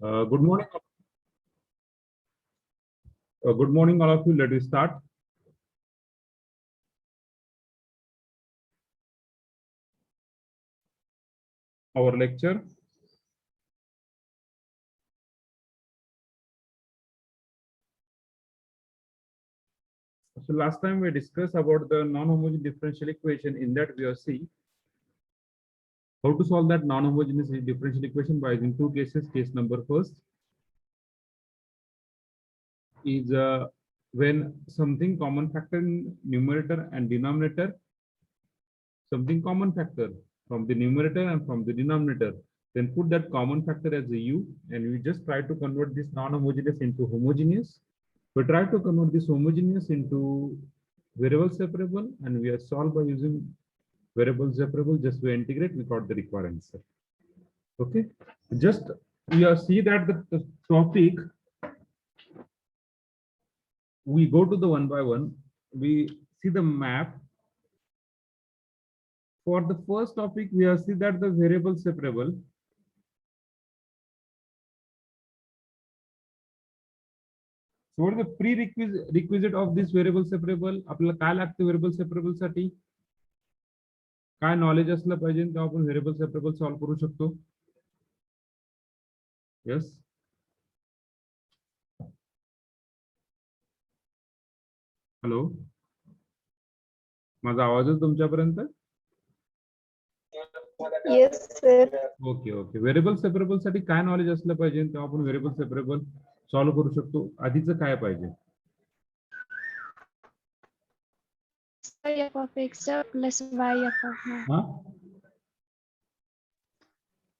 Good morning. Good morning, all of you. Let us start. Our lecture. So last time we discussed about the non-homogeneous differential equation. In that we have seen how to solve that non-homogeneous differential equation by using two cases. Case number first is when something common factor in numerator and denominator, something common factor from the numerator and from the denominator, then put that common factor as a u, and we just try to convert this non-homogeneous into homogeneous. We try to convert this homogeneous into variable separable, and we are solved by using variable separable. Just we integrate, we got the required answer. Okay, just we are see that the topic, we go to the one by one, we see the map. For the first topic, we have seen that the variable separable. So what is the prerequisite of this variable separable? आपल्याला काय लागतं variable separable साठी? काय knowledge असलं पाहिजे तेव्हा आपण variable separable solve करू शकतो. यस, हॅलो, माझा आवाजच तुमच्यापर्यंत? Yes sir. Okay okay. Variable separable साठी काय नॉलेज असलं पाहिजे तेव्हा आपण व्हेरिएबल सेपरेबल सॉल्व करू शकतो. आधीचं काय पाहिजे? f of x plus y f of y. हा,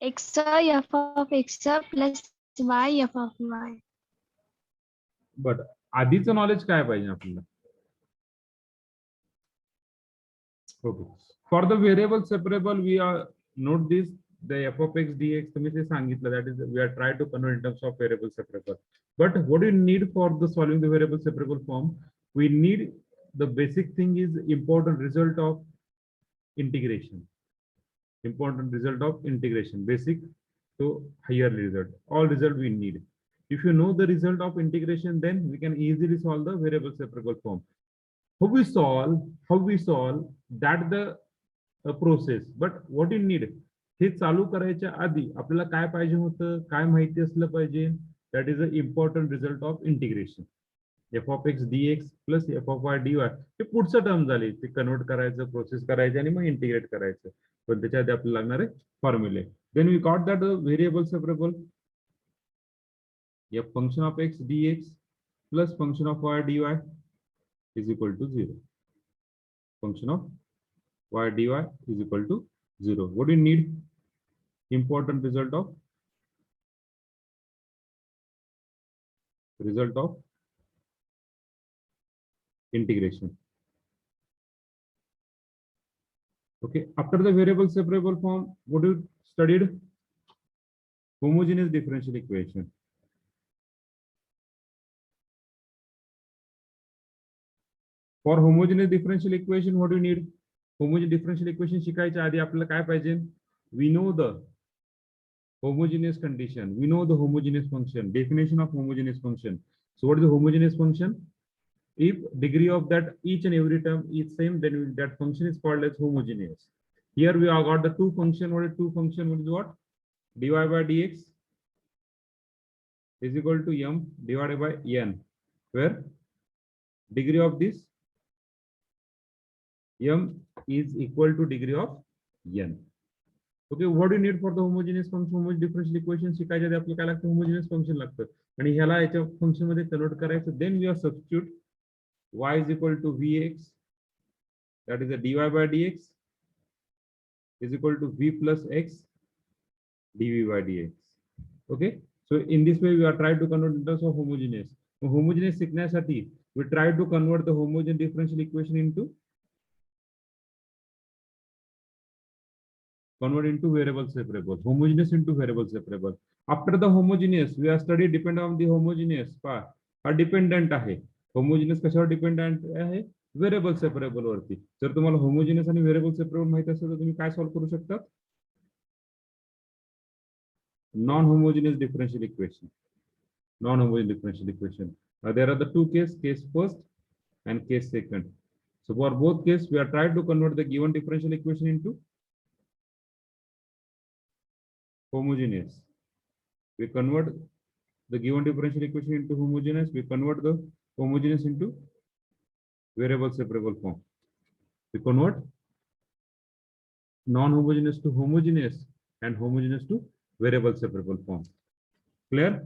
x f of x plus y f of y. But आधीचं नॉलेज काय पाहिजे आपल्याला? Okay. For the variable separable we are note this the f of x dx तुम्ही ते सांगितलं, that is we are try to convert in terms of variable separable. But what do you need for the solving the variable separable form? We need the basic thing is important result of integration. Important result of integration, basic to higher result. All result we need. If you know the result of integration, then we can easily solve the variable separable form. How we solve that the process. But what you need, हे चालू करायच्या आधी आपल्याला काय पाहिजे होतं, काय माहिती असलं पाहिजे? That is a important result of integration. F of x d x plus f of y d y हे पुढचं टर्म झाले, ते कन्वर्ट करायचं, प्रोसेस करायचं आणि मग इंटिग्रेट करायचं. पण त्याच्या आधी आपल्याला लागणारे फॉर्म्युले. Then we got that variable separable. F function of x d x plus function of y d y is equal to 0. Function of y d y is equal to 0. What do you need? Important result of integration. Okay, after the variable separable form, what you studied? Homogeneous differential equation. For homogeneous differential equation, what do you need? Homogeneous differential equation शिकायच्या आधी आपल्याला काय पाहिजे? We know the homogeneous condition. We know the homogeneous function. Definition of homogeneous function. So what is the homogeneous function? If degree of that each and every term is same, then that function is called as homogeneous. Here we have got the two function. What is two function? What is what? Dy by dx is equal to m divided by n, where degree of this m is equal to degree of n. Okay, what do you need for the homogeneous function? Homogeneous differential equation शिकायच्या आधी आपल्याला काय लागतं? homogeneous function लागतं, आणि ह्याला याच्या function मध्ये कन्वर्ट करायचं. Then we are substitute y is equal to vx, that is the dy by dx is equal to v plus x dv by dx. Okay, so in this way we are trying to convert in terms of homogeneous. Homogeneous शिकण्यासाठी we try to convert the homogeneous differential equation into variable separable. Homogeneous into variable separable. After the homogeneous we are studied dependent on the homogeneous part. हा dependent आहे. Homogeneous कशावर dependent आहे? Variable separable वरती. जर तुम्हाला homogeneous आणि variable separable माहिती असेल तर तुम्ही काय सॉल्व करू शकता? non-homogeneous differential equation. Non-homogeneous differential equation. There are the two cases, case first and case second. So for both cases, we are trying to convert the given differential equation into homogeneous. We convert the given differential equation into homogeneous. We convert the homogeneous into variable separable form. We convert non-homogeneous to homogeneous and homogeneous to variable separable form. Clear?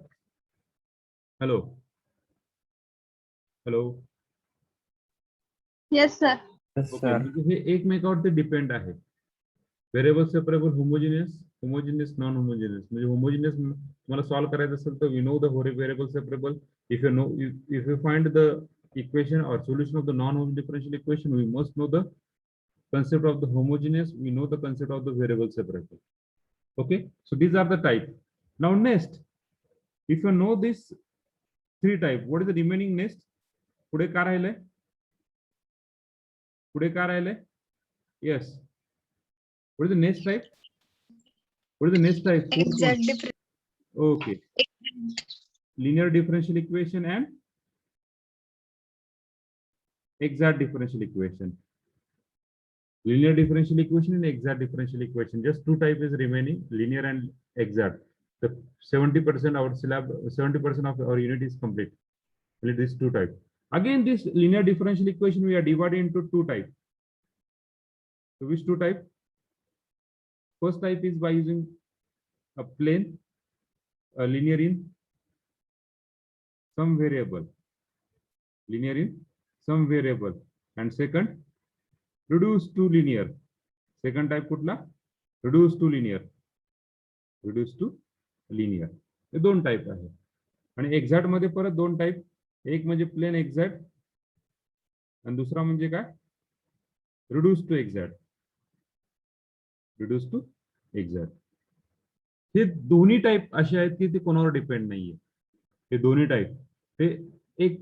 Hello. Hello. Yes, sir. Yes, Okay. sir. म्हणजे हे एकमेकावरती depend आहे. Variable separable homogeneous, homogeneous non homogeneous. म्हणजे homogeneous तुम्हाला solve करायचं असेल तर we know the variable separable. If you know, if you find the equation or solution of the non-homogeneous differential equation, we must know the concept of the homogeneous, we know the concept of the variable separable. Okay, so these are the type. Now next, if you know this three type, what is the remaining next? पुढे काय राहिले? पुढे काय राहिले? Yes. What is the next type? What is the next type? Fourth one. Exact difference. Okay. Linear differential equation and exact differential equation. Linear differential equation and exact differential equation. Just two types is remaining, linear and exact. The 70% our syllabus, 70% of our unit is complete. Only these two types. Again, this linear differential equation we are divided into two types. So which two types? First type is by using a plane, a linear in some variable. Linear in some variable. And second, reduced to linear. Second type कुठला? Reduced to linear. Reduced to linear. हे दोन type आहे. आणि exact मध्ये परत दोन type. एक म्हणजे plane exact आणि दुसरा म्हणजे काय? Reduce to exact. Reduce to exact. हे दोन्ही टाइप असे आहेत की ते कोणावर डिपेंड नाहीये. हे दोन्ही टाइप हे एक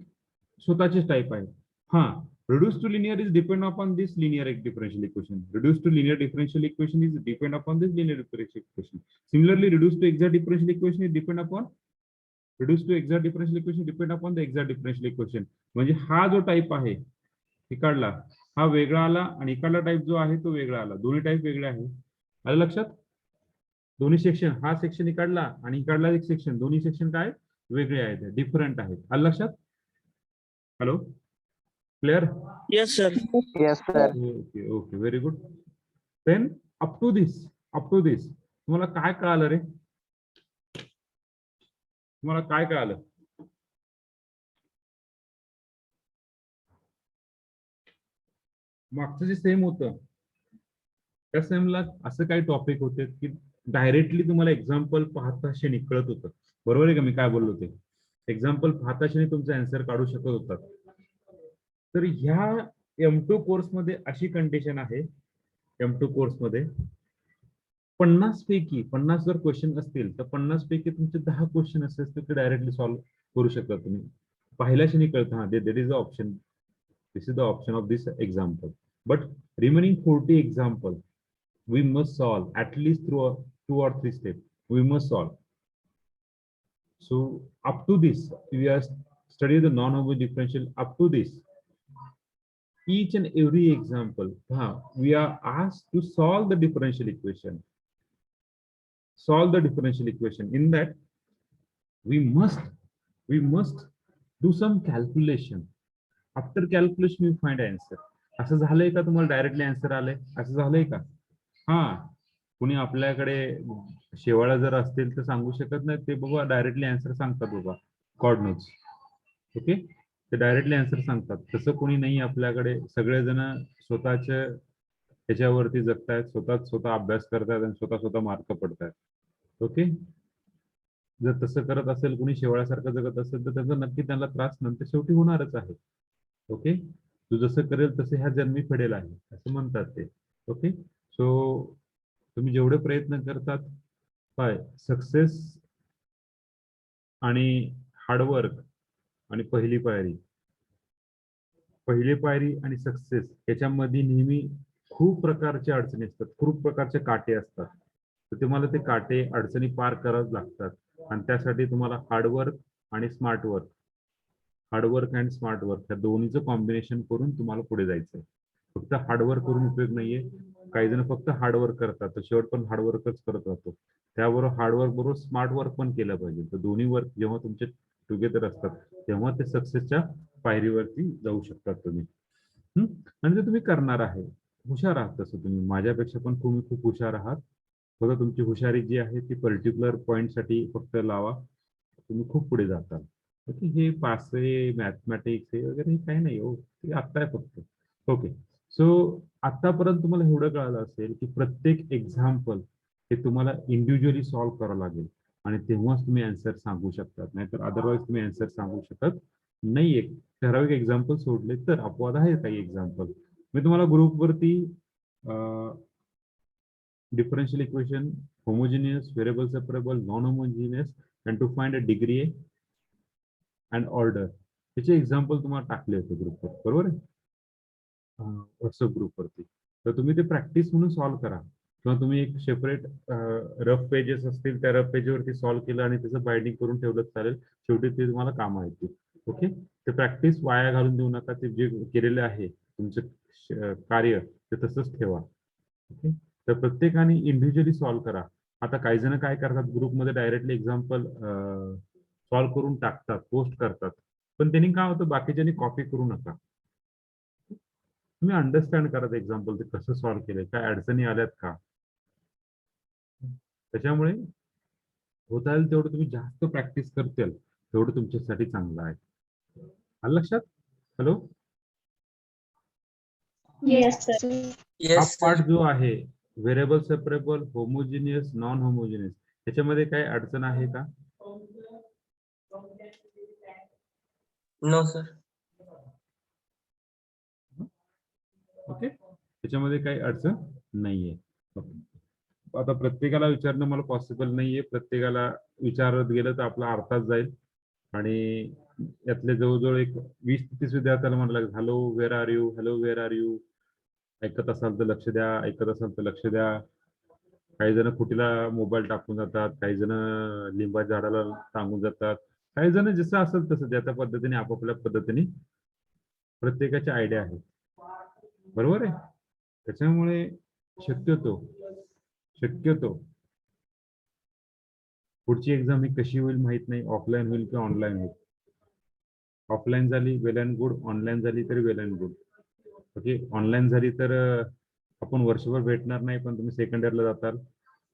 स्वतःचेच टाइप आहेत. हा, reduced to linear is depend upon this linear differential equation. Reduced to linear differential equation is depend upon this linear differential equation. Similarly, reduced to exact differential equation is depend upon reduced to exact differential equation depend upon the exact differential equation. म्हणजे हा जो type आहे इकडला हा वेगळा आला आणि इकडला type जो आहे तो वेगळा आला. दोन्ही टाइप वेगळे आहे. आलं लक्षात? दोन्ही सेक्शन, हा सेक्शन इकडला आणि इकडला एक सेक्शन, दोन्ही सेक्शन काय वेगळे आहेत, डिफरंट आहेत. आलं लक्षात? Hello, clear? Yes, sir. Yes, sir. Okay okay, very good. Then up to this तुम्हाला काय कळालं रे? तुम्हाला काय कळालं? मागचं जे सेम होतं त्या सेमला असं काही टॉपिक होते की डायरेक्टली तुम्हाला एक्झाम्पल पाहता कळत होतं. बरोबर आहे का मी काय बोललो ते? एक्झाम्पल पाहता तुमचा आन्सर काढू शकत होतात. तर ह्या M2 कोर्स मध्ये अशी कंडिशन आहे. M2 कोर्स मध्ये 50 जर क्वेश्चन असतील तर 50 पैकी तुमचे 10 क्वेश्चन असेल तर ते डायरेक्टली सॉल्व्ह करू शकता तुम्ही. पाहिल्याशी कळतं हा that is the option. This is the option of this example. But remaining 40 example, we must solve at least through 2 or 3 steps. We must solve. So up to this, we are studying the non-homogeneous differential. Up to this, each and every example, we are asked to solve the differential equation. Solve the differential equation. In that, we must do some calculation. After calculation you find answer. असं झालंय का तुम्हाला directly answer आलंय? असं झालंय का? हा, कुणी आपल्याकडे शेवाळा जर असतील तर सांगू शकत नाही ते बाबा डायरेक्टली आन्सर सांगतात बाबा कॉड नोट्स. ओके, ते डायरेक्टली आन्सर सांगतात. तसं कोणी नाही आपल्याकडे. सगळेजण स्वतःच्या त्याच्यावरती जगतायत, स्वतः अभ्यास करतायत आणि स्वतः मार्क पडतायत. ओके, जर तसं करत असेल कोणी शेवाळ्यासारखं जगत असेल तर त्याचा नक्की त्यांना त्रास नंतर शेवटी होणारच आहे. ओके, तू जसं करेल तसे ह्या जन्मी फेडेल आहे असं म्हणतात ते. ओके, सो तुम्ही जेवढे प्रयत्न करतात काय सक्सेस आणि हार्डवर्क आणि पहिली पायरी आणि सक्सेस याच्यामध्ये नेहमी खूप प्रकारच्या अडचणी असतात, खूप प्रकारचे काटे असतात. तर तुम्हाला ते काटे अडचणी पार करावं लागतात आणि त्यासाठी तुम्हाला हार्डवर्क आणि smart work and smart work या दोन्हीचं कॉम्बिनेशन करून तुम्हाला पुढे जायचंय. फक्त हार्डवर्क करून उपयोग नाहीये. काही जण फक्त हार्डवर्क करतात तर शेवट पण हार्डवर्कच करत राहतो. त्याबरोबर हार्डवर्क बरोबर स्मार्ट वर्क पण केलं पाहिजे. तर दोन्ही वर्क जेव्हा तुमचे टुगेदर असतात तेव्हा ते सक्सेसच्या पायरीवरती जाऊ शकतात तुम्ही. आणि ते तुम्ही करणार आहे. हुशार आहात तसं तुम्ही. माझ्यापेक्षा पण तुम्ही खूप हुशार आहात. फक्त तुमची हुशारी जी आहे ती पर्टिक्युलर पॉईंटसाठी फक्त लावा. तुम्ही खूप पुढे जाताल. ओके. हे पासे मॅथमॅटिक्स हे वगैरे हे काही नाही हो. ते आत्ता आहे फक्त. ओके. सो आतापर्यंत तुम्हाला एवढं कळालं असेल की प्रत्येक एक्झाम्पल हे तुम्हाला इंडिव्हिज्युअली सॉल्व्ह करावं लागेल आणि तेव्हाच तुम्ही आन्सर सांगू शकतात. नाहीतर अदरवाईज तुम्ही आन्सर सांगू शकत नाहीये. ठराविक एक्झाम्पल सोडले तर अपवाद आहे काही एक्झाम्पल. मी तुम्हाला ग्रुपवरती differential equation, homogeneous, variable separable, non-homogeneous, and to find a degree and order. त्याचे एक्झाम्पल तुम्हाला टाकले होते ग्रुपवर, बरोबर आहे? व्हॉट्सअप ग्रुपवरती. तर तुम्ही ते प्रॅक्टिस म्हणून सॉल्व्ह करा किंवा तुम्ही एक सेपरेट रफ पेजेस असतील त्या रफ पेजवरती सॉल्व्ह केलं आणि त्याचं बाइंडिंग करून ठेवलं चालेल. शेवटी ते तुम्हाला कामं येतील. ओके. ते प्रॅक्टिस वाया घालून देऊ नका. ते जे केलेलं आहे तुमचं कार्य ते तसंच ठेवा. ओके. तर प्रत्येकाने इंडिव्हिज्युअली सॉल्व्ह करा. आता काही जण काय करतात ग्रुपमध्ये डायरेक्टली एक्झाम्पल सॉल्व्ह करून टाकतात, पोस्ट करतात. पण त्यांनी काय होतं बाकीच्यांनी कॉपी करू नका. तुम्ही अंडरस्टँड करा ते एक्झाम्पल ते कसं सॉल्व्ह केलंय, काय अडचणी आल्यात का. त्याच्यामुळे होता येईल तेवढं तुम्ही जास्त प्रॅक्टिस करताल तेवढं तुमच्यासाठी चांगलं आहे. आलं लक्षात? हॅलो. Yes, sir. हा Yes, sir. पार्ट जो आहे variable separable, homogeneous, non homogeneous त्याच्यामध्ये काही अडचण आहे का? No, sir. ओके. त्याच्यामध्ये काही अडचण नाहीये. आता प्रत्येकाला विचारणं मला पॉसिबल नाहीये. प्रत्येकाला विचारत गेलं तर आपला अर्थात जाईल आणि यातले जवळजवळ एक 20 ते 30 विद्यार्थ्याला म्हणायला hello where are you, hello where are you. ऐकत असाल तर लक्ष द्या, ऐकत असाल तर लक्ष द्या. काही जण कुठेला मोबाईल टाकून जातात, काही जण लिंबा झाडाला सांगून जातात, काही जण जसं असेल तसं त्या त्या पद्धतीने आपापल्या पद्धतीने प्रत्येकाची आयडिया आहे. बरोबर आहे. त्याच्यामुळे शक्यतो पुढची एक्झाम ही कशी होईल माहित नाही. ऑफलाईन होईल किंवा ऑनलाईन होईल. ऑफलाईन झाली वेल अँड गुड, ऑनलाईन झाली तरी well and good. Okay. Online झाली तर आपण वर्षभर भेटणार नाही पण तुम्ही सेकंड इयरला जाताल.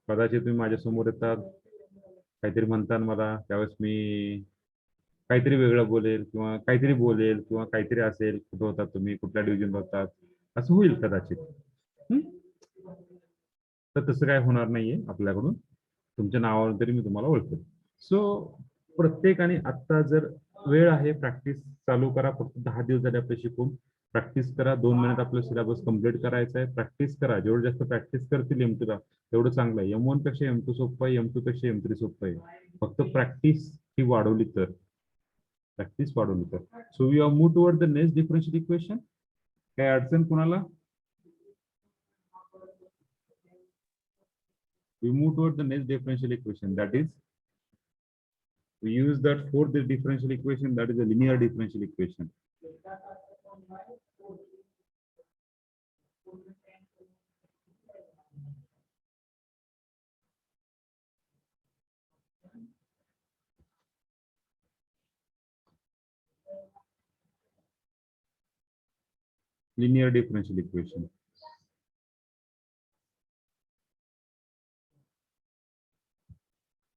कदाचित तुम्ही माझ्यासमोर येतात काहीतरी म्हणतात मला त्यावेळेस मी काहीतरी वेगळं बोलेल किंवा काहीतरी बोलेल किंवा काहीतरी असेल. कुठं होतात तुम्ही, कुठल्या डिव्हिजन होतात, असं होईल कदाचित. तर तसं काय होणार नाहीये आपल्याकडून. तुमच्या नावावर तरी मी तुम्हाला ओळखेल. सो प्रत्येकाने आत्ता जर वेळ आहे प्रॅक्टिस चालू करा. फक्त 10 दिवस झाले आपले शिकून. प्रॅक्टिस करा. 2 महिन्यात आपलं सिलेबस कम्प्लीट करायचा आहे. प्रॅक्टिस करा. जेवढं जास्त प्रॅक्टिस करतील M2ला तेवढं चांगलं आहे. M1 पेक्षा M2 सोपं आहे, M2 पेक्षा M3 सोपं आहे. फक्त प्रॅक्टिस ही वाढवली तर. So we are move toward the next differential equation. काय अडचण कोणाला? We move toward the next differential equation, that is we use that fourth differential equation, that is a linear differential equation. Linear differential equation.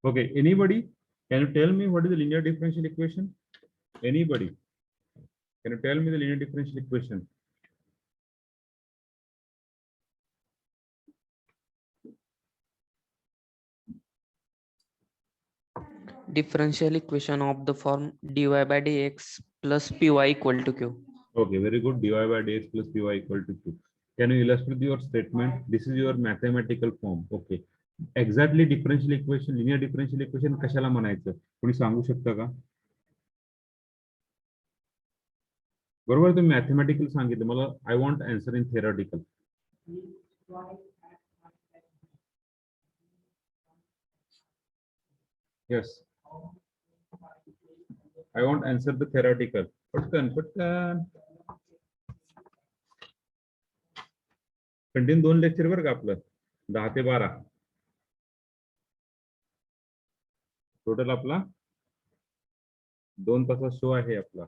Okay, anybody can you tell me what is the linear differential equation? Anybody can you tell me the linear differential equation? Differential equation of the form dy by dx plus py equal to q. Okay, very good. Dy by dx plus py equal to q. Can you illustrate your statement? This is your mathematical form. Okay. Exactly differential equation, linear differential equation कशाला म्हणायचं कोणी सांगू शकता का? बरोबर तुम्ही mathematical सांगितलं मला. I want answer in theoretical. Yes. I want answer the theoretical. पटकन कंटिन्यू 2 लेक्चर बरं का आपलं 10 ते 12 टोटल आपला 2 तासाचा शो आहे आपला.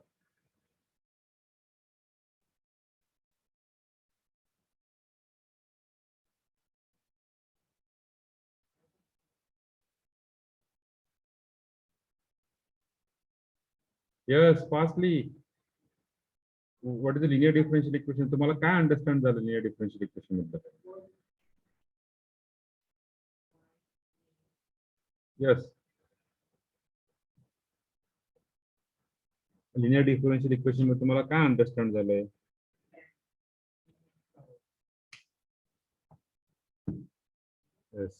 Yes, fastly. What is the linear differential equation? तुम्हाला काय अंडरस्टँड झालं linear differential equation बद्दल? Yes. Linear differential equation मध्ये तुम्हाला काय अंडरस्टँड झालंय? Yes.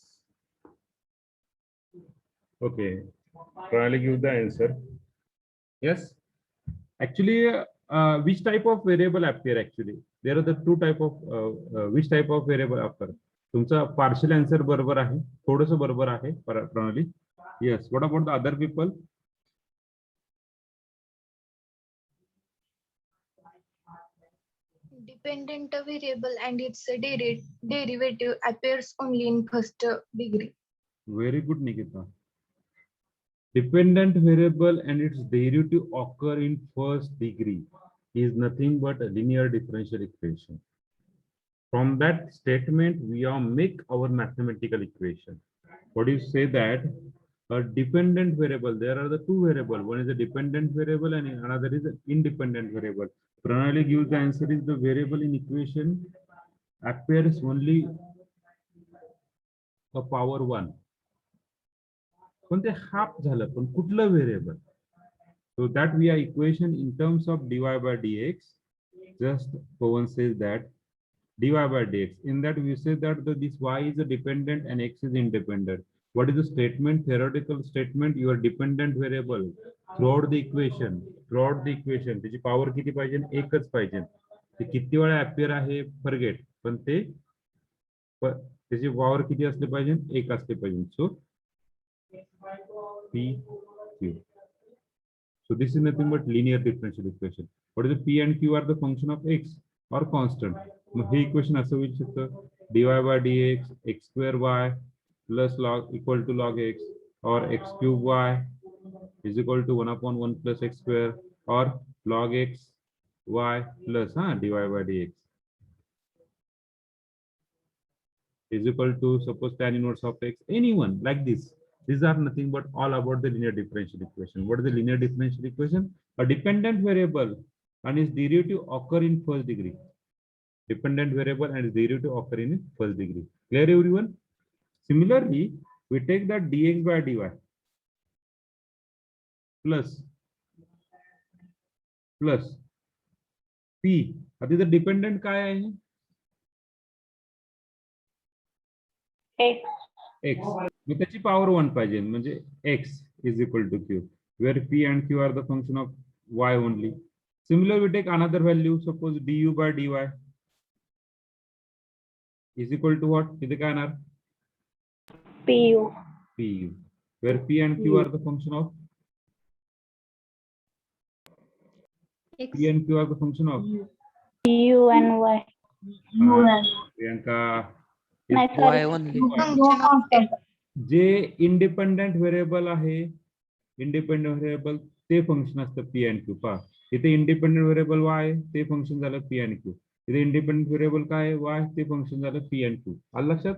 Okay. Pranali, give the answer. Yes. Actually, which type of variable appear actually? There are the two type of which type of variable appear? तुमचा partial answer बरोबर आहे, थोडंसं बरोबर आहे Pranali. Yes. What about the other people? Dependent variable and its derivative appears only in first degree. Very good, Nikita. Dependent variable and its derivative occur in first degree is nothing but a linear differential equation. From that statement, we all make our mathematical equation. What do you say that? A dependent variable, there are the two variables. One is a dependent variable and another is an independent variable. Pranali gives the answer is the variable in equation appears only a power 1. पण ते half झालं पण कुठलं variable so that we are equation in terms of dy by dx just Pawan says that dy by dx in that we say that this y is a dependent and x is independent. What is the statement? Theoretical statement. Your dependent variable throughout the equation त्याची power किती पाहिजे? एकच पाहिजे. ते किती वेळा appear आहे forget पण ते त्याची पॉवर किती असले पाहिजे? एक असले पाहिजे. So P, Q. So this is nothing but linear differential equation. What is the P and Q are the function of x or constant. मग हे इक्वेशन असं होऊ शकतं dy by dx x square y plus log equal to log x or x cube y is equal to 1/1 plus x square or log x y plus dy by dx is equal to suppose tan inverse of x, anyone like this. These are nothing but all about the linear differential equation. What is the linear differential equation? A dependent variable and its derivative occur in first degree. Dependent variable and its derivative occur in first degree. Clear everyone? Similarly, we take that dx by dy plus p. आता इथं dependent काय आहे? X. मग त्याची power 1 पाहिजे म्हणजे x is equal to q where p and q are the function of y only. Similarly, we take another value, suppose du by dy is equal to what? इथे काय येणार? pu where p and q are the function of p and q are the function of U and Y. Priyanka नाही, is sorry. Y only. Function of x. J independent variable आहे independent variable ते function असतं P and Q. पहा इथे independent variable वाय ते function झालं P and Q. इथे independent variable काय वाय ते फंक्शन झालं पी अँड क्यू. आलं लक्षात?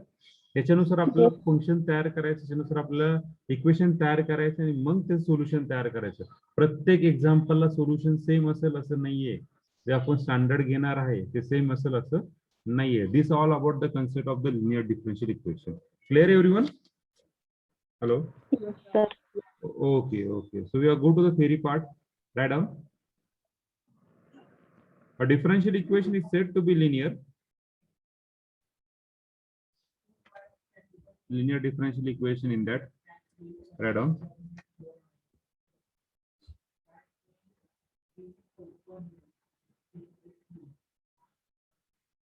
त्याच्यानुसार आपल्याला फंक्शन तयार करायचं, त्याच्यानुसार आपल्याला इक्वेशन तयार करायचं आणि मग ते सोल्युशन तयार करायचं. प्रत्येक एक्झाम्पलला सोल्युशन सेम असेल असं नाहीये. जे आपण स्टँडर्ड घेणार आहे ते सेम असेल असं नाहीये. This all about the concept of the linear differential equation. Clear everyone? Hello. Yes, sir. Okay. So we are go to the theory part. Write down. A differential equation is said to be linear. Linear differential equation in that. Write down.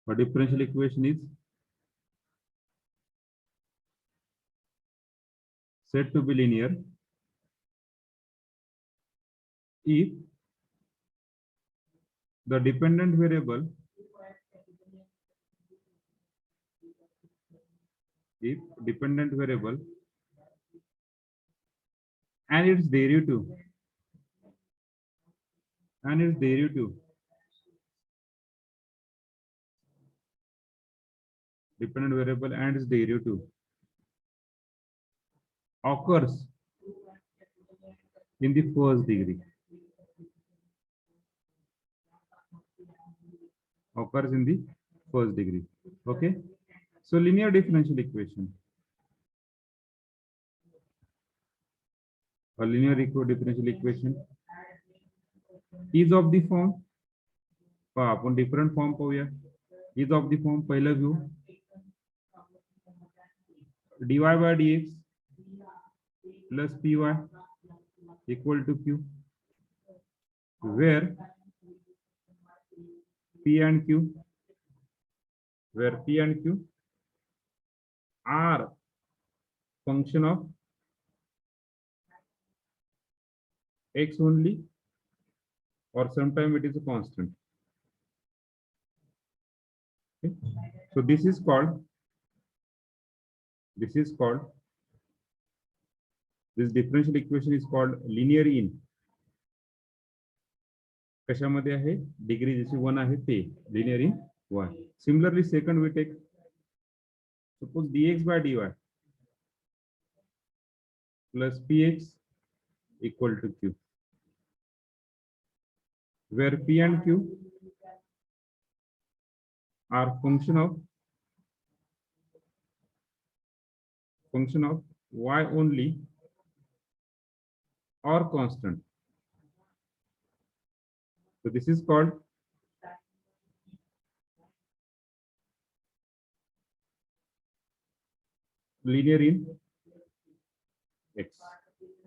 A differential equation is said to be linear if the dependent variable and its derivative dependent variable and its derivative occurs in the first degree. Occurs in the first degree. Okay. So linear differential equation. A linear differential equation is of the form. आपण different form पाहूया. Is of the form पहिला view dy by dx plus py equal to q, where p and q are function of x only, or sometime it is a constant. Okay. So this is called this differential equation is called linear in. कशामध्ये आहे degree जशी 1 आहे ते linear in y. Similarly, second we take suppose dx by dy plus px equal to q, where p and q are function of y only or constant. So this is called linear in x.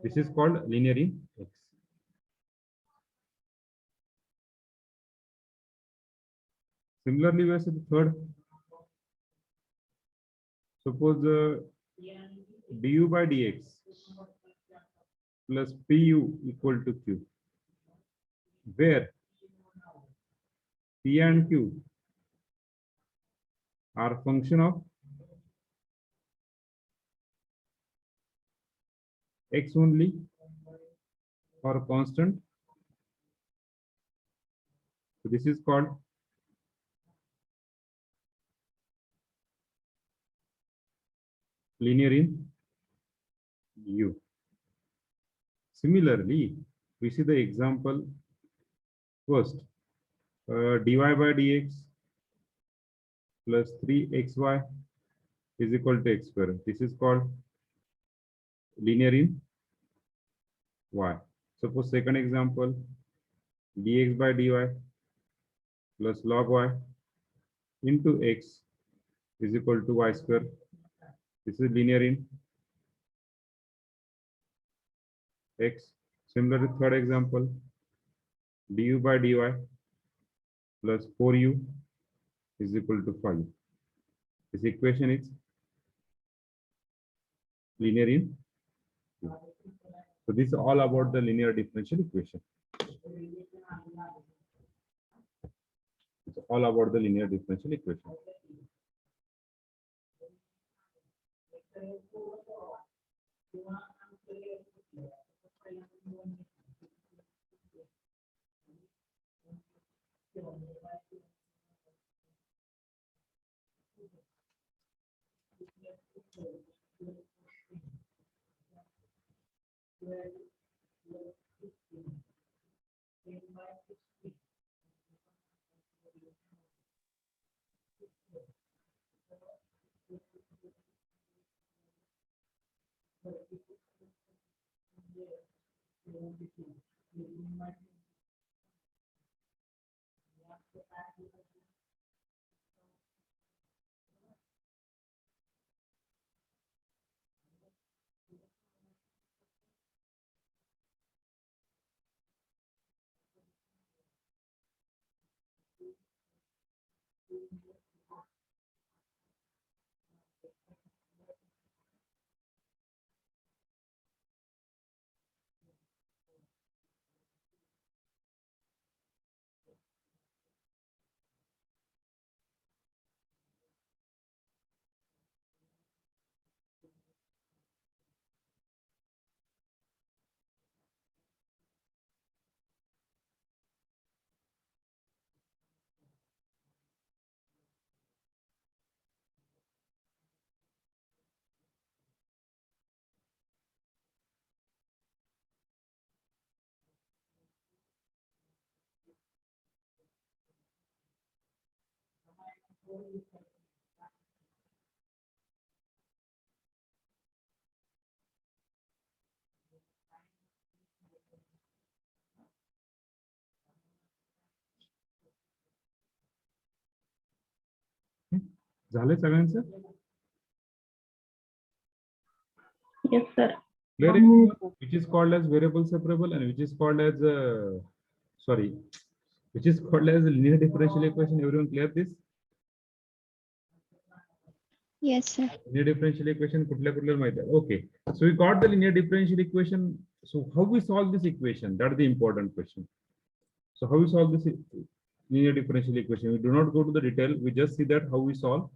This is called linear in x. Similarly, we have the third. Suppose du by dx plus pu equal to q, where p and q are function of x only or constant. So this is called linear in u. Similarly, we see the example first, dy by dx plus 3xy is equal to x square. This is called linear in y. Suppose second example, dx by dy plus log y into x is equal to y square. This is linear in x. Similarly, third example, du by dy plus 4u is equal to 5. This equation is linear in u. So this is all about the linear differential equation. It's all about the linear differential equation. झाले सगळ्यांचं Yes, sir. clear which is called as variable separable and which is called as sorry, which is called as linear differential equation. Everyone clear this? Yes, sir. Linear differential equation कुठल्या कुठल्या माहिती आहे? Okay, so we got the linear differential equation. So how we solve this equation? That's the important question. So how we solve this linear differential equation? We do not go to the detail. We just see that how we solve.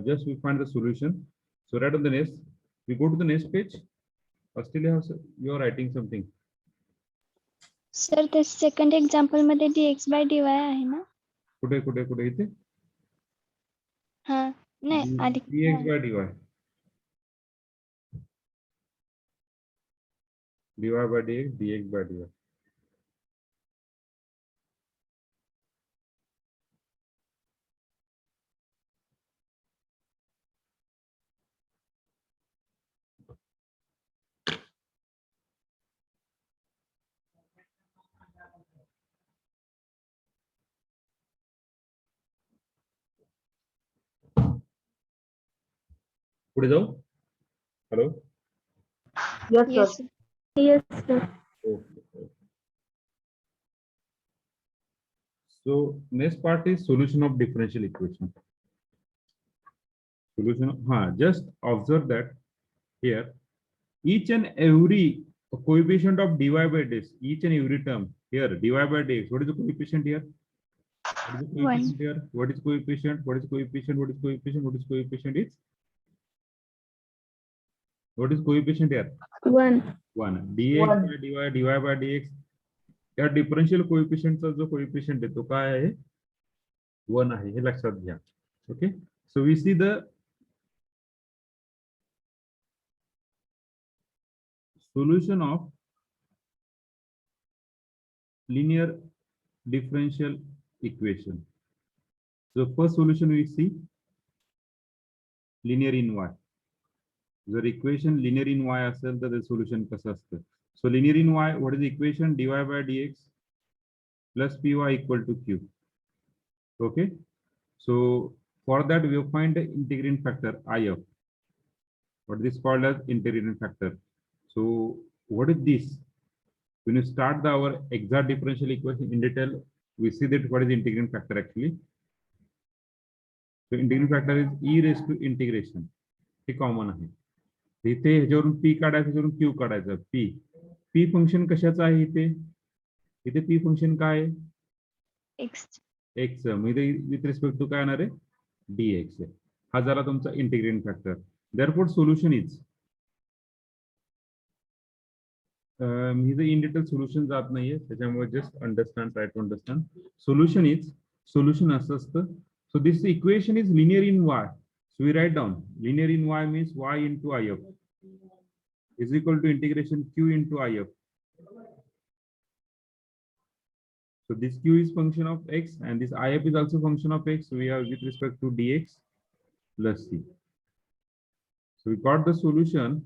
Just we find the solution. So right on the next, we go to the next page. Still you are writing something. Sir ते second example मध्ये dx by dy आहे ना? कुठे कुठे कुठे इथे हा नाही आधी dx by dy by dx by dy. पुढे जाऊ. Hello. Yes, sir. Yes, sir. Yes, sir. Okay. So next part is solution of differential equation. Solution. Just observe that here each and every coefficient of dy by dx, each and every term here dy by dx. What is the coefficient here? What is the coefficient here? What is coefficient? What is coefficient? What is coefficient? What is coefficient? Is what is coefficient here? 1. 1. dx by dy by dx. या differential कोएफिशिएंटचा जो coefficient आहे तो काय आहे 1 आहे हे लक्षात घ्या. Okay, so we see the solution of linear differential equation. So first solution we see linear in y. जर equation linear in y असेल तर the solution कसं असतं? So linear in y, what is the equation? dy by dx plus py equal to q. Okay, so for that we will find the integrating factor if. What is called as integrating factor? So what is this? When you start our exact differential equation in detail, we see that what is the integrating factor actually. So integrating factor is e raised to integration. हे common आहे. इथे ह्याच्यावरून p काढायचं, ह्याच्यावरून q काढायचं. p function कशाचं आहे इथे? इथे p फंक्शन काय आहे? x. x. म्हणजे विथ रिस्पेक्ट टू काय येणार आहे? dx. हा झाला तुमचा integrating factor. Therefore solution is मी इन डिटेल सोल्युशन जात नाहीये त्याच्यामुळे just understand, try to understand. Solution is solution असं असतं. So this equation is linear in y. So we write down linear in y means y into if is equal to integration q into if. So this q is function of x and this if is also function of x. So we have with respect to dx plus c. So we got the solution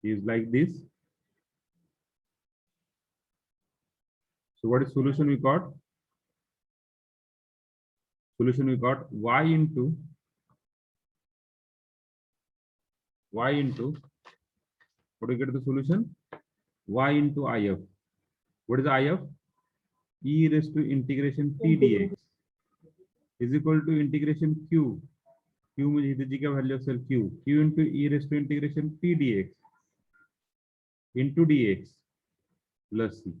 is like this. So what is solution we got? Solution we got y into what do you get the solution? Y into if. What is if? E raised to integration p dx is equal to integration q. Q म्हणजे इथे जी काय value असेल q into e raised to integration p dx into dx plus c.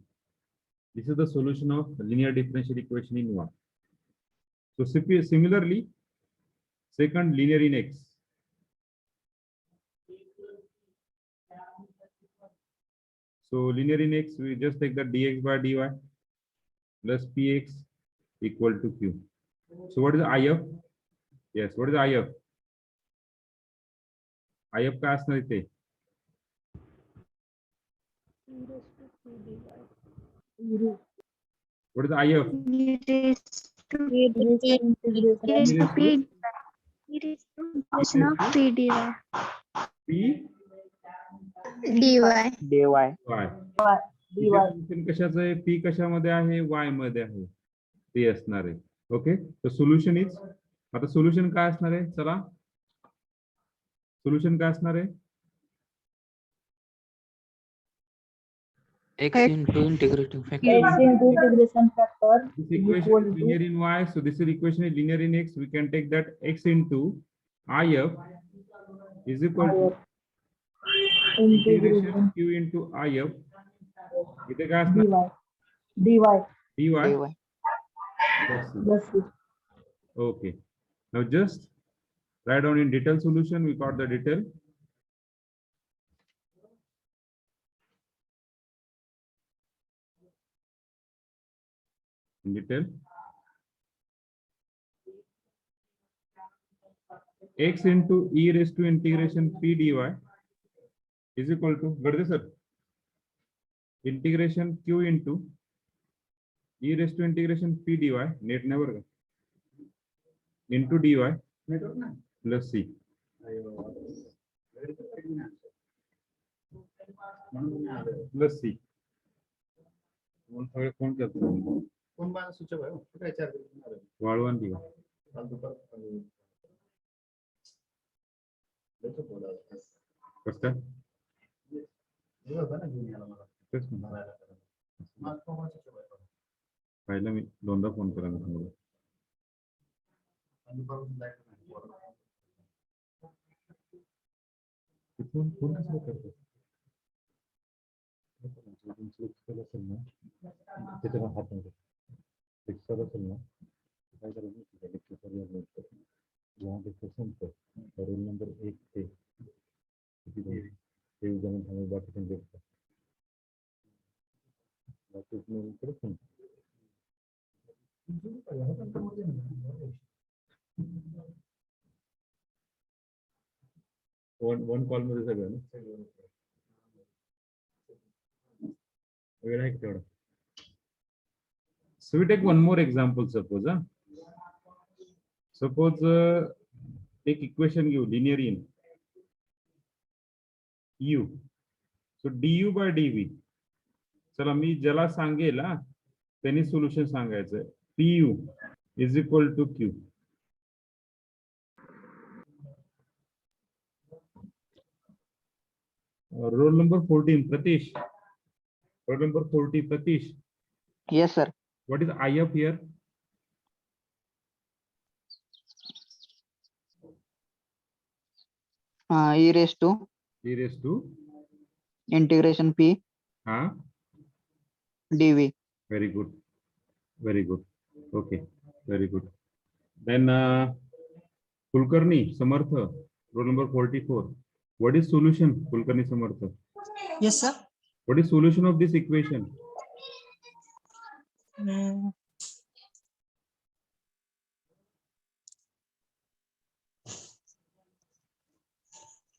This is the solution of linear differential equation in y. So similarly, second linear in x. So linear in x, we just take the dx by dy plus px equal to q. So what is if? Yes, what is if? if काय असणार इथे? What is if? e raised to E raised to integration e raised to E p e raised to integration of p dy P dy. dy. y. dy. इथे function कशाचं आहे? P कशामध्ये आहे? Y मध्ये आहे. ते असणार आहे. ओके, तर सोल्युशन इज, आता सोल्युशन काय असणार आहे? चला, सोल्युशन काय असणार आहे? X into integrating factor. X into integration factor This is equation equal is to linear in y, so this equation is linear in x. We can take that x into if is equal to integration integration q into if. इथे काय असणार? dy dy. dy. plus C. Okay. Now just write down in detail solution. We got the detail. In detail. X into e raised to integration p dy is equal to, what is it, sir? Integration q into e raised to integration p dy, net never into dy plus c. Plus c. कोण करतो? वाळवंट की का? कसं काय? तेच म्हणलं. पाहिलं मी दोनदा फोन करायला सांगितलं. तिथून फोन कशाला करतो? असेल ना त्याच्याला हात मध्ये फिक्सर असेल ना काय करायचं? यहाँ डिस्कशन पर रोल नंबर 1 थे ते जण हमें बात करेंगे बात में करते वन कॉल मध्ये सगळं ना वेळ आहे तेवढा. So we take one more example. Suppose take equation give linear in u. So du by dv. चला मी ज्याला सांगेल त्यांनी सोल्युशन सांगायचं. pu is equal to q. Roll number 14, Pratish. Roll number 40, Pratish. Yes, sir. What is if here? E raised to E raised to integration p dv. very good, very good. Okay, very good. Then Kulkarni Samartha, roll number 44. What is solution, Kulkarni Samartha? Yes, sir. What is solution of this equation?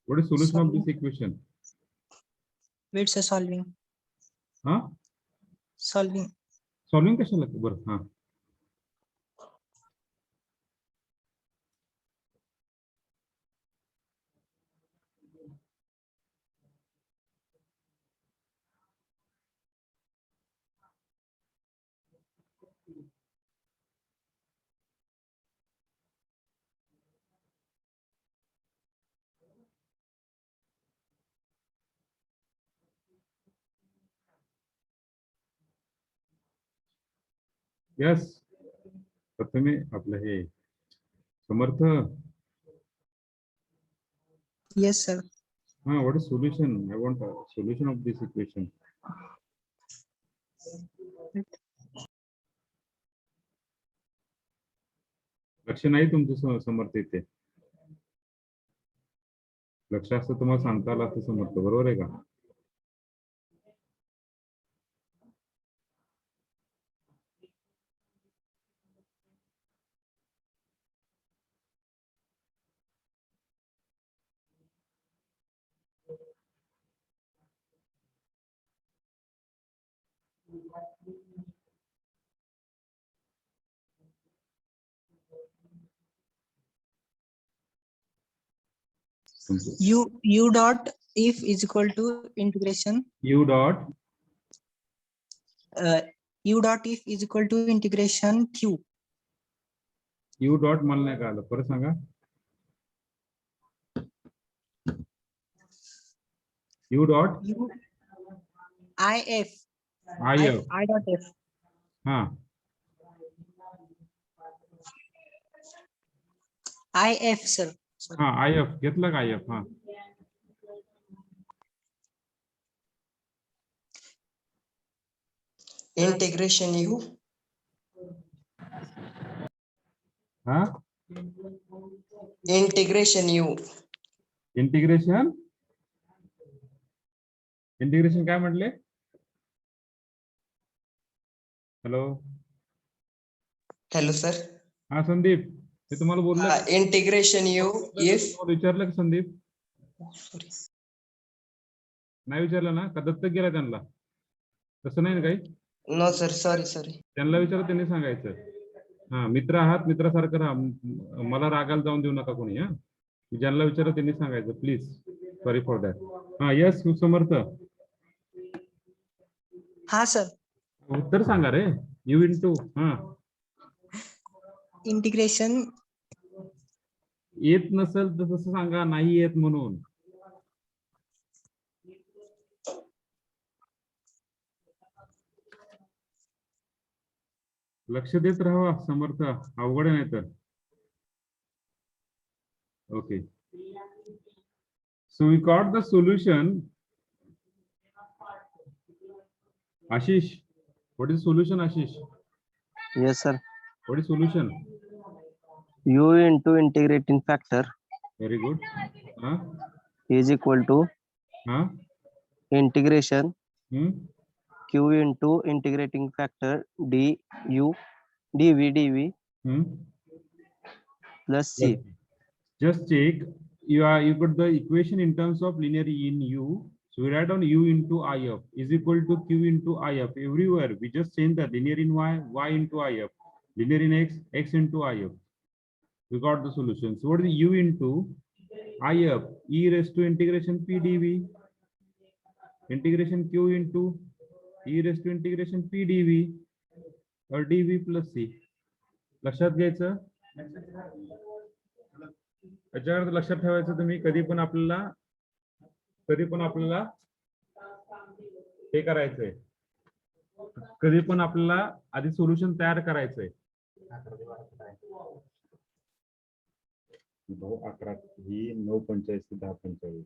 What is solution of this equation? Wait, sir, solving. Solving. Solving कशाला बरं Yes. प्रथमे आपलं हे समर्थ. Yes, sir. What is solution? I want a solution of this equation. लक्ष नाही तुमचं समर्थ इथे. लक्ष असतं तुम्हाला सांगता आलं असतं समर्थ, बरोबर आहे का? U dot if is equal to integration U dot U dot if is equal to integration Q. U dot मला नाही कळालं, परत सांगा. U dot U IF IF. I dot F. हा, IF sir. हा IF घेतलं का IF? हा, Integration U. हा, Integration U. इंटिग्रेशन. इंटिग्रेशन काय म्हटले? Hello, Hello sir. हा संदीप, मी तुम्हाला बोललो का? Integration U if. तुम्हाला विचारलं का संदीप? Sorry. नाही विचारलं ना? का दत्तक गेला त्यांना? तसं नाही ना काही? No sir. Sorry. त्यांना विचारलं, त्यांनी सांगायचं. हा, मित्र आहात, मित्रासारखं राहा. मला रागाला जाऊन देऊ नका कोणी. हा, ज्यांना विचारलं त्यांनी सांगायचं, प्लीज. Sorry for that. हा, यस समर्थ, हा sir. उत्तर सांगा रे. U इंटू, हा, Integration येत नसेल तर तसं सांगा, नाही येत म्हणून. लक्ष देत राहा समर्थ, अवघड नाही तर. Okay, so we got the solution. Ashish, what is solution? Ashish, Yes, sir. What is solution? U into integrating factor very good. हा, is equal to हा, integration hmm, Q into integrating factor du dv hmm. plus C. Just check. You got the equation in terms of linear in U. So we write down U into IF is equal to Q into IF. Everywhere we just change the linear in Y into IF, linear in X into IF. We got the solution. So what is the U into IF? E raised to integration P dV. Integration Q into E raised to integration P dV or dV plus C. लक्षात घ्यायचं. याच्यावर लक्षात ठेवायचं तुम्ही, कधी पण आपल्याला हे करायचंय, कधी पण आपल्याला आधी सोल्युशन तयार करायचंय. 9:11 ही 9:45 ते 10:45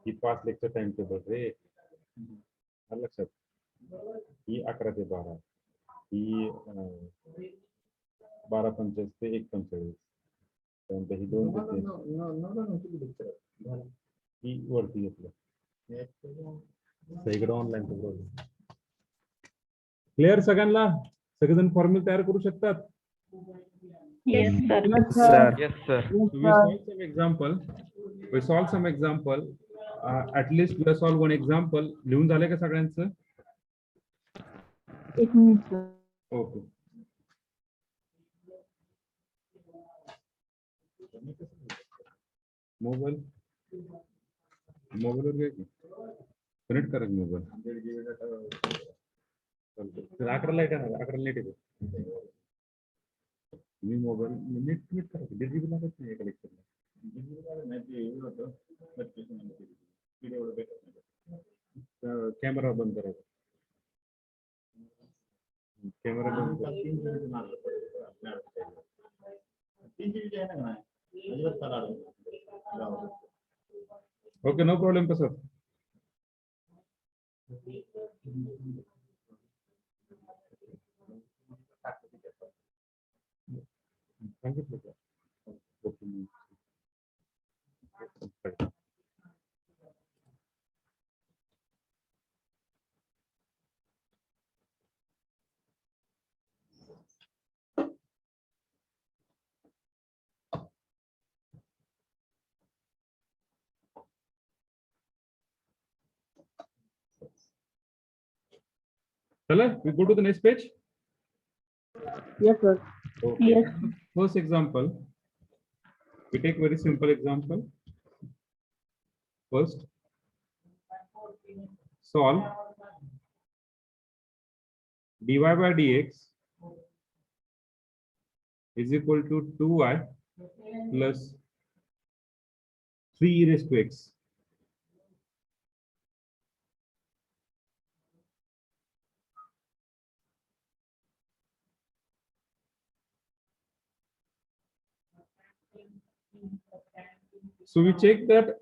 ही 5 लेक्चर टाइम टेबल रे. लक्षात, ही 11 ते 12, ही 12:45 ते 1:45, त्यानंतर ही 2 ते 3 ही वरती घेतलं. सगळीकडे ऑनलाईन प्रॉब्लेम. क्लिअर सगळ्यांना? सगळेजण फॉर्म्युला तयार करू शकतात? Yes, sir. Yes, sir. We solve some example. At least we solve one example. लिहून झाले का सगळ्यांचं? एक मिनिट sir. ओके. मोबाईलवर घ्या की, कनेक्ट करा मोबाईल. 11ला आहे का? 11ला नेट येतो. मी मोबाईल नेट कनेक्ट करा, 1.5 GB लागत नाही एका लेक्चरला. कॅमेरा बंद करायचा. कॅमेरा बंद ओके, नो प्रॉब्लेम. कसं सांगितलं का? चला, we go to the next page. Yes, sir. Okay. Yes. First example. We take very simple example. First, solve dy by dx is equal to 2y plus 3 e raised to x. So we check that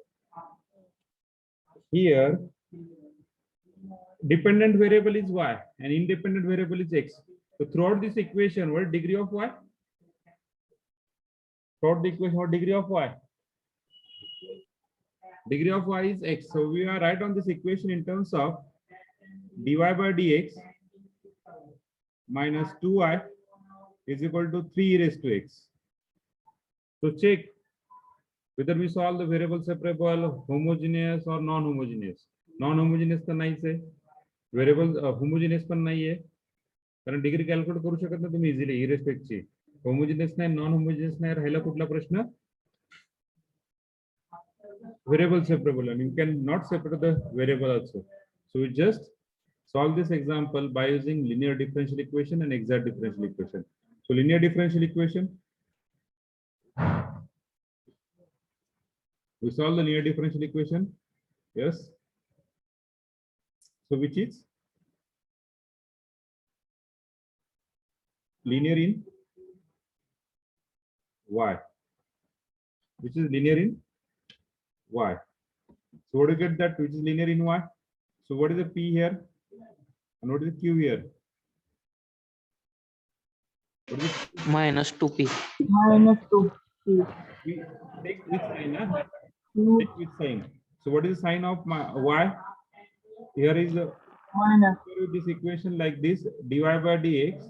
here dependent variable is y and independent variable is x. So throughout this equation, what degree of y? Throughout the equation, what degree of y? Degree of y is x. So we are right on this equation in terms of dy by dx minus 2y is equal to 3 e raised to x. So check whether we solve the variable separable, homogeneous or non-homogeneous. Non-homogeneous तर नाहीच आहे. Variable homogeneous पण नाहीये. कारण degree calculate करू शकत नाही तुम्ही इझिली ई रेस्पेक्ट ची. होमोजेनियस नाही, नॉन होमोजेनियस नाही, राहिला कुठला प्रश्न? Variable separable, and you can not separate the variable also. So we just solve this example by using linear differential equation and exact differential equation. So linear differential equation, we solve the linear differential equation. Yes. So which is linear in y, which is linear in y. So what do you get that which is linear in y? So what is the p here and what is the q here? What is it? minus 2p. Minus 2. We take which sign? Take which sign? So what is the sign of my y? Here is the Minus. this equation like this: dy by dx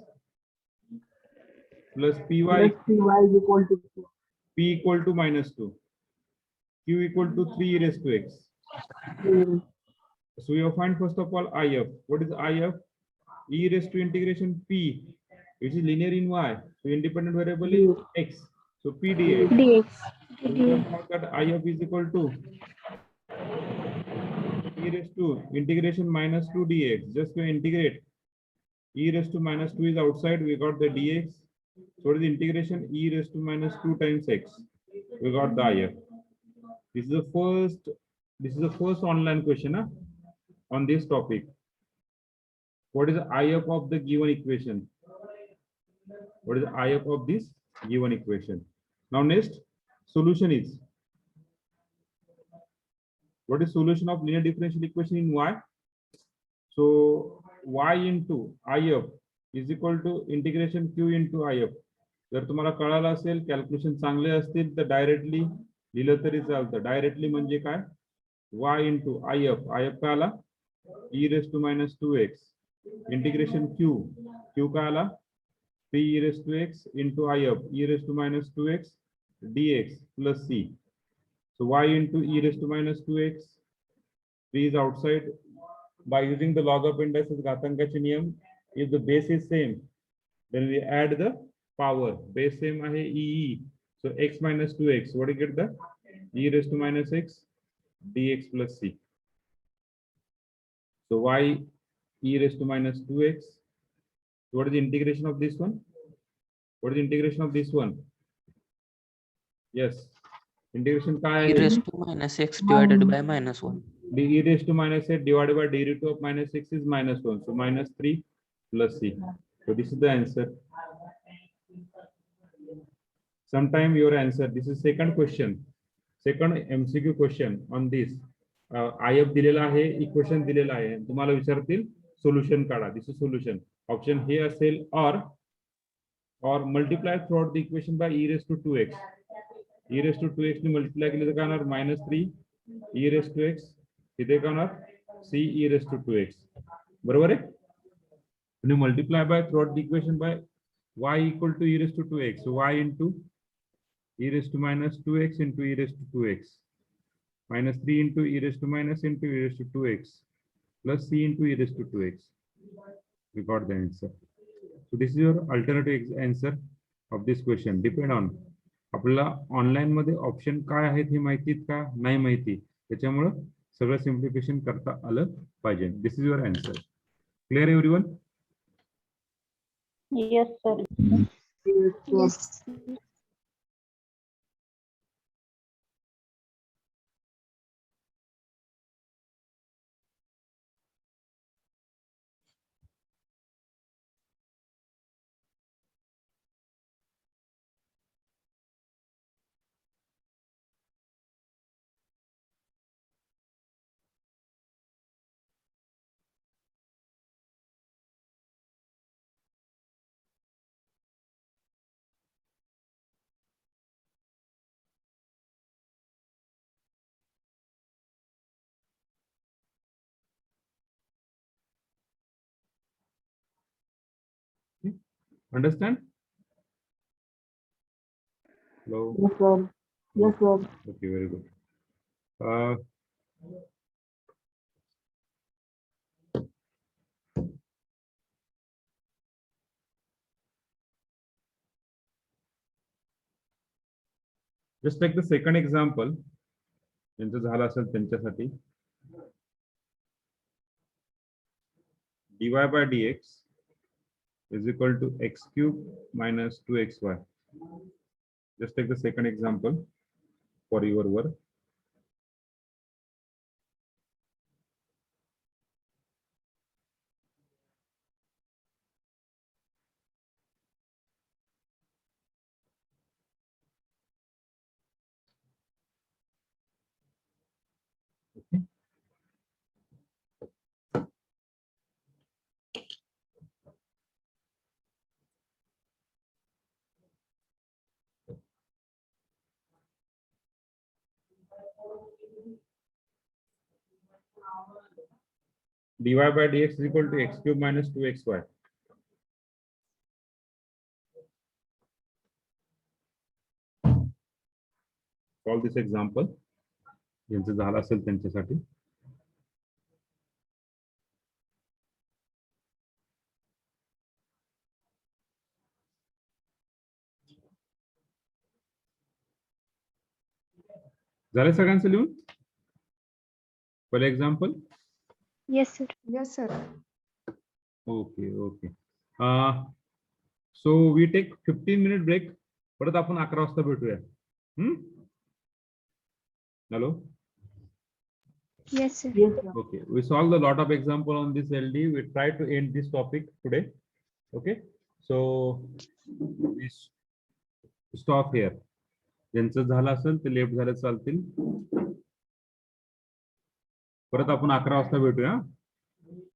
plus py, Plus py is equal to 2. p equal to minus 2, q equal to 3 e raised to x. So we will find first of all if. What is if? E raised to integration p, which is linear in y. So independent variable is x. So p dx. dx. So we can find that if is equal to e raised to integration minus 2 dx. Just to integrate, e raised to minus 2 is outside. We got the dx. So what is the integration? E raised to minus 2 times x. We got the if. This is the first online question on this topic. What is the if of the given equation? What is the if of this given equation? Now next solution is, what is solution of linear differential equation in y? So y into if is equal to integration q into if. जर तुम्हाला कळालं असेल, calculation चांगले असतील तर directly लिहिलं तरी चालतं. डायरेक्टली म्हणजे काय? y into if काय आला? e raised to minus 2x integration q काय आला? 3 e raised to x into if e raised to minus 2x dx plus c. So y into e raised to minus 2x, 3 is outside. By using the log of indices घातांकाचे नियम, if the base is same, then we add the power. Base same आहे e. So x minus 2x, what do you get? The e raised to minus x dx plus c. So y e raised to minus 2x. What is the integration of this one? What is the integration of this one? Yes. Integration काय e आहे? raised to minus x divided by minus 1. The e raised to minus 8 divided by d root of minus 6 is minus 1. So minus 3 plus c. So this is the answer. Sometime your answer. This is second question. Second MCQ question on this. if दिलेला आहे, equation दिलेला आहे. तुम्हाला विचारतील solution काढा. This is solution. Option हे असेल or multiply throughout the equation by e raised to 2x. e raised to 2x ने multiply केले तर काय होणार? minus 3 e raised to x. इथे काय होणार? c e raised to 2x. बरोबर आहे? तुम्ही multiply by throughout the equation by y equal to e raised to 2x. So y into e raised to minus 2x into e raised to 2x minus 3 into e raised to minus into e raised to 2x plus c into e raised to 2x. We got the answer. So this is your alternative answer of this question. Depend on आपल्याला online मध्ये option काय आहेत हे माहितीत का नाही माहिती, त्याच्यामुळं सगळं सिम्प्लिफिकेशन करता आलं पाहिजे. This is your answer. Clear everyone? Yes, sir. Yes, sir. Yes. Understand? Hello. Yes, sir. Yes, sir. Okay, very good. Just take the second example. ज्यांचं झालं असेल त्यांच्यासाठी. dy by dx is equal to x cube minus 2xy. Just take the second example for your work. Okay. dy by dx is equal to x cube minus 2xy. Solve this example. ज्यांचं झालं असेल त्यांच्यासाठी. झाले सगळ्यांचं लिहून? पहिले example. Yes, sir. Yes, sir. Okay okay. So we take 15 minute break. परत आपण 11 वाजता भेटूया. Hello. Yes, sir. Yes, sir. Okay, we solved a lot of example on this LD. We try to end this topic today. Okay, so we stop here. ज्यांचं झालं असेल ते left झालं चालतील. परत आपण 11 वाजता भेटूया.